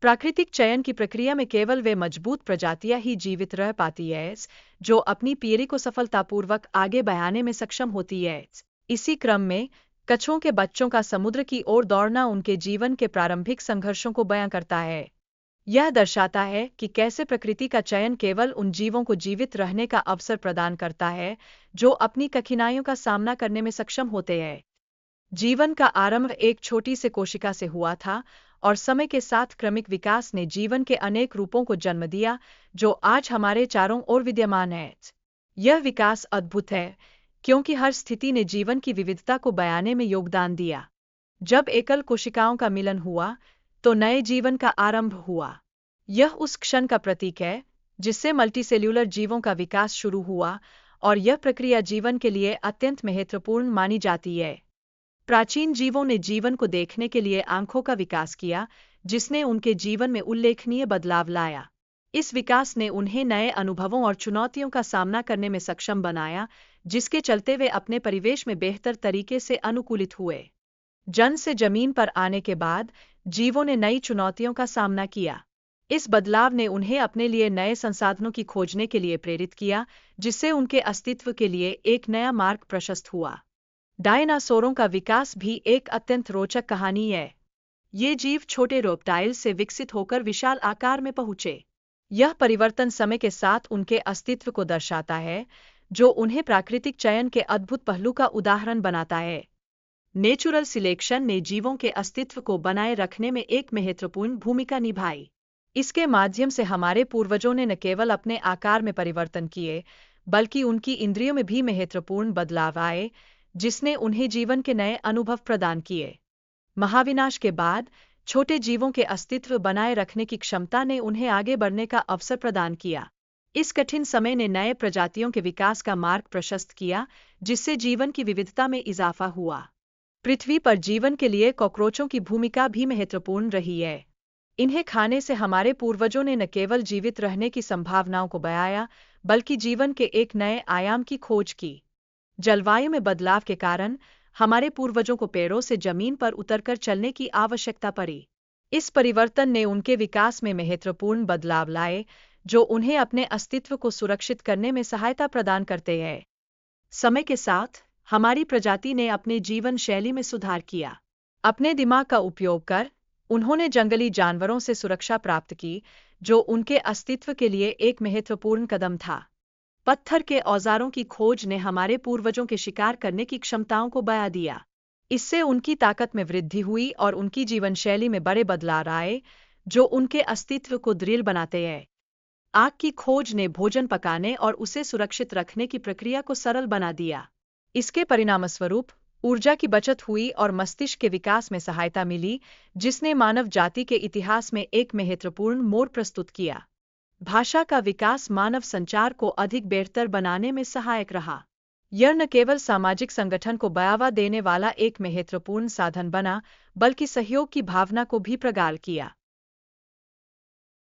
प्राकृतिक चयन की प्रक्रिया में केवल वे मजबूत प्रजातियां ही जीवित रह पाती हैं, जो अपनी पीढ़ी को सफलतापूर्वक आगे बढ़ाने में सक्षम होती है। इसी क्रम में कछुओं के बच्चों का समुद्र की ओर दौड़ना उनके जीवन के प्रारंभिक संघर्षों को बयां करता है। यह दर्शाता है कि कैसे प्रकृति का चयन केवल उन जीवों को जीवित रहने का अवसर प्रदान करता है जो अपनी कठिनाइयों का सामना करने में सक्षम होते हैं। जीवन का आरंभ एक छोटी से कोशिका से हुआ था और समय के साथ क्रमिक विकास ने जीवन के अनेक रूपों को जन्म दिया जो आज हमारे चारों ओर विद्यमान है। यह विकास अद्भुत है क्योंकि हर स्थिति ने जीवन की विविधता को बयाने में योगदान दिया। जब एकल कोशिकाओं का मिलन हुआ तो नए जीवन का आरंभ हुआ। यह उस क्षण का प्रतीक है जिससे मल्टीसेल्यूलर जीवों का विकास शुरू हुआ और यह प्रक्रिया जीवन के लिए अत्यंत महत्वपूर्ण मानी जाती है। प्राचीन जीवों ने जीवन को देखने के लिए आंखों का विकास किया, जिसने उनके जीवन में उल्लेखनीय बदलाव लाया। इस विकास ने उन्हें नए अनुभवों और चुनौतियों का सामना करने में सक्षम बनाया, जिसके चलते वे अपने परिवेश में बेहतर तरीके से अनुकूलित हुए। जन्म से जमीन पर आने के बाद जीवों ने नई चुनौतियों का सामना किया। इस बदलाव ने उन्हें अपने लिए नए संसाधनों की खोजने के लिए प्रेरित किया, जिससे उनके अस्तित्व के लिए एक नया मार्ग प्रशस्त हुआ। डायनासोरों का विकास भी एक अत्यंत रोचक कहानी है। ये जीव छोटे रेप्टाइल से विकसित होकर विशाल आकार में पहुंचे। यह परिवर्तन समय के साथ उनके अस्तित्व को दर्शाता है, जो उन्हें प्राकृतिक चयन के अद्भुत पहलू का उदाहरण बनाता है। नेचुरल सिलेक्शन ने जीवों के अस्तित्व को बनाए रखने में एक महत्वपूर्ण भूमिका निभाई। इसके माध्यम से हमारे पूर्वजों ने न केवल अपने आकार में परिवर्तन किए, बल्कि उनकी इंद्रियों में भी महत्वपूर्ण बदलाव आए, जिसने उन्हें जीवन के नए अनुभव प्रदान किए। महाविनाश के बाद छोटे जीवों के अस्तित्व बनाए रखने की क्षमता ने उन्हें आगे बढ़ने का अवसर प्रदान किया। इस कठिन समय ने नए प्रजातियों के विकास का मार्ग प्रशस्त किया, जिससे जीवन की विविधता में इजाफा हुआ। पृथ्वी पर जीवन के लिए कॉकरोचों की भूमिका भी महत्वपूर्ण रही है। इन्हें खाने से हमारे पूर्वजों ने न केवल जीवित रहने की संभावनाओं को बढ़ाया, बल्कि जीवन के एक नए आयाम की खोज की। जलवायु में बदलाव के कारण हमारे पूर्वजों को पेड़ों से जमीन पर उतरकर चलने की आवश्यकता पड़ी। इस परिवर्तन ने उनके विकास में महत्वपूर्ण बदलाव लाए, जो उन्हें अपने अस्तित्व को सुरक्षित करने में सहायता प्रदान करते हैं। समय के साथ हमारी प्रजाति ने अपने जीवन शैली में सुधार किया। अपने दिमाग का उपयोग कर उन्होंने जंगली जानवरों से सुरक्षा प्राप्त की, जो उनके अस्तित्व के लिए एक महत्वपूर्ण कदम था। पत्थर के औजारों की खोज ने हमारे पूर्वजों के शिकार करने की क्षमताओं को बढ़ा दिया। इससे उनकी ताकत में वृद्धि हुई और उनकी जीवन शैली में बड़े बदलाव आए, जो उनके अस्तित्व को दृढ़ बनाते हैं। आग की खोज ने भोजन पकाने और उसे सुरक्षित रखने की प्रक्रिया को सरल बना दिया। इसके परिणामस्वरूप ऊर्जा की बचत हुई और मस्तिष्क के विकास में सहायता मिली, जिसने मानव जाति के इतिहास में एक महत्वपूर्ण मोड़ प्रस्तुत किया। भाषा का विकास मानव संचार को अधिक बेहतर बनाने में सहायक रहा। यह न केवल सामाजिक संगठन को बढ़ावा देने वाला एक महत्वपूर्ण साधन बना, बल्कि सहयोग की भावना को भी प्रगाढ़ किया।